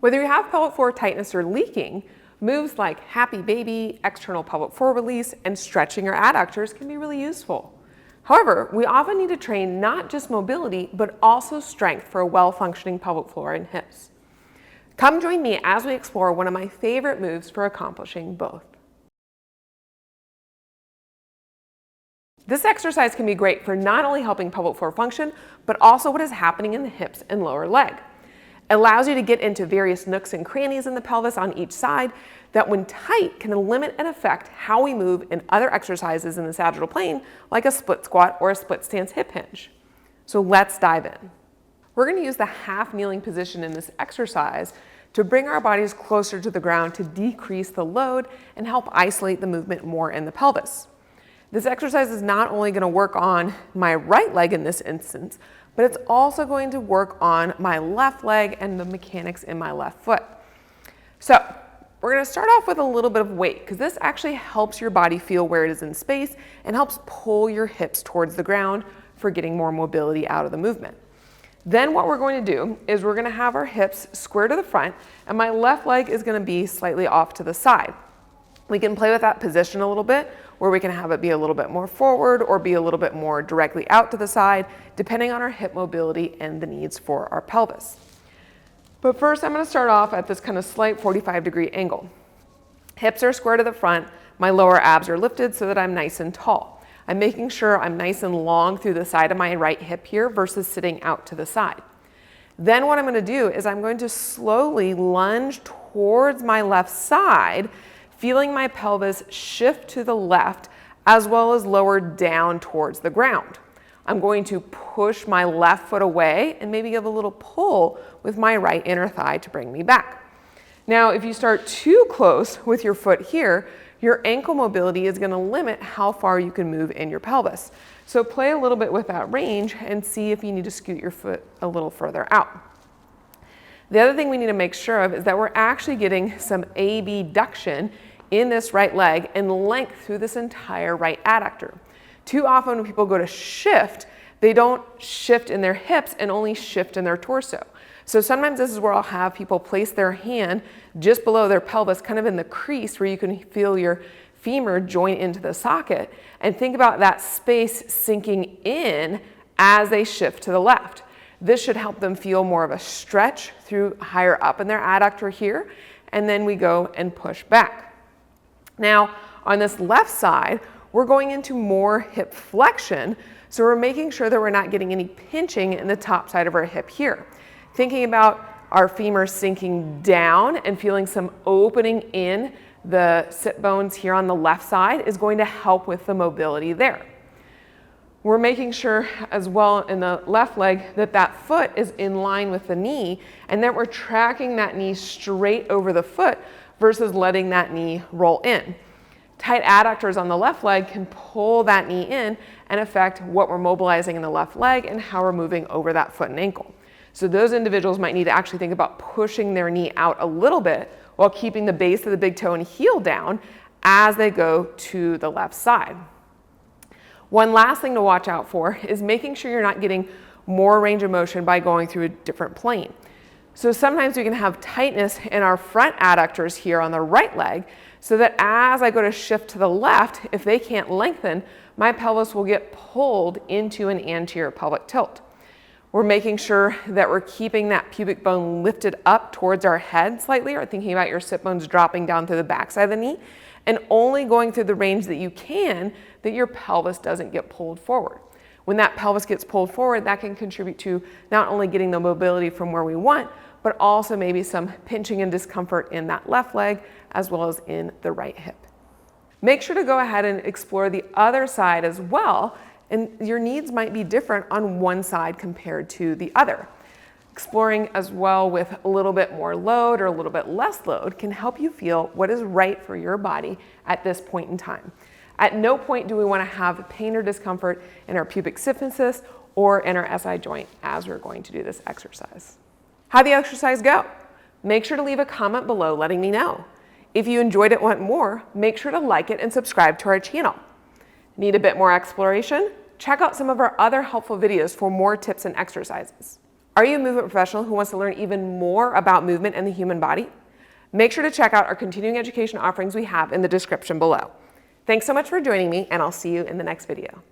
Whether you have pelvic floor tightness or leaking, moves like happy baby, external pelvic floor release, and stretching your adductors can be really useful. However, we often need to train not just mobility, but also strength for a well-functioning pelvic floor and hips. Come join me as we explore one of my favorite moves for accomplishing both. This exercise can be great for not only helping pelvic floor function, but also what is happening in the hips and lower leg. It allows you to get into various nooks and crannies in the pelvis on each side that, when tight, can limit and affect how we move in other exercises in the sagittal plane, like a split squat or a split stance hip hinge. So let's dive in. We're going to use the half kneeling position in this exercise to bring our bodies closer to the ground to decrease the load and help isolate the movement more in the pelvis. This exercise is not only going to work on my right leg in this instance, but it's also going to work on my left leg and the mechanics in my left foot. So we're going to start off with a little bit of weight, because this actually helps your body feel where it is in space and helps pull your hips towards the ground for getting more mobility out of the movement. Then what we're going to do is we're going to have our hips square to the front, and my left leg is going to be slightly off to the side. We can play with that position a little bit, where we can have it be a little bit more forward or be a little bit more directly out to the side, depending on our hip mobility and the needs for our pelvis. But first, I'm going to start off at this kind of slight 45-degree angle. Hips are square to the front, my lower abs are lifted so that I'm nice and tall. I'm making sure I'm nice and long through the side of my right hip here versus sitting out to the side. Then what I'm going to do is I'm going to slowly lunge towards my left side, feeling my pelvis shift to the left as well as lower down towards the ground. I'm going to push my left foot away and maybe give a little pull with my right inner thigh to bring me back. Now, if you start too close with your foot here, your ankle mobility is going to limit how far you can move in your pelvis. So play a little bit with that range and see if you need to scoot your foot a little further out. The other thing we need to make sure of is that we're actually getting some abduction in this right leg and length through this entire right adductor. Too often when people go to shift, they don't shift in their hips and only shift in their torso. So sometimes this is where I'll have people place their hand just below their pelvis, kind of in the crease where you can feel your femur join into the socket, and think about that space sinking in as they shift to the left. This should help them feel more of a stretch through higher up in their adductor here, and then we go and push back. Now, on this left side, we're going into more hip flexion, so we're making sure that we're not getting any pinching in the top side of our hip here. Thinking about our femur sinking down and feeling some opening in the sit bones here on the left side is going to help with the mobility there. We're making sure as well in the left leg that that foot is in line with the knee, and that we're tracking that knee straight over the foot versus letting that knee roll in. Tight adductors on the left leg can pull that knee in and affect what we're mobilizing in the left leg and how we're moving over that foot and ankle. So those individuals might need to actually think about pushing their knee out a little bit while keeping the base of the big toe and heel down as they go to the left side. One last thing to watch out for is making sure you're not getting more range of motion by going through a different plane. So sometimes we can have tightness in our front adductors here on the right leg, so that as I go to shift to the left, if they can't lengthen, my pelvis will get pulled into an anterior pelvic tilt. We're making sure that we're keeping that pubic bone lifted up towards our head slightly, or thinking about your sit bones dropping down through the backside of the knee, and only going through the range that you can, that your pelvis doesn't get pulled forward. When that pelvis gets pulled forward, that can contribute to not only getting the mobility from where we want, but also maybe some pinching and discomfort in that left leg as well as in the right hip. Make sure to go ahead and explore the other side as well, and your needs might be different on one side compared to the other. Exploring as well with a little bit more load or a little bit less load can help you feel what is right for your body at this point in time. At no point do we want to have pain or discomfort in our pubic symphysis or in our SI joint as we're going to do this exercise. How'd the exercise go? Make sure to leave a comment below letting me know. If you enjoyed it and want more, make sure to like it and subscribe to our channel. Need a bit more exploration? Check out some of our other helpful videos for more tips and exercises. Are you a movement professional who wants to learn even more about movement and the human body? Make sure to check out our continuing education offerings we have in the description below. Thanks so much for joining me, and I'll see you in the next video.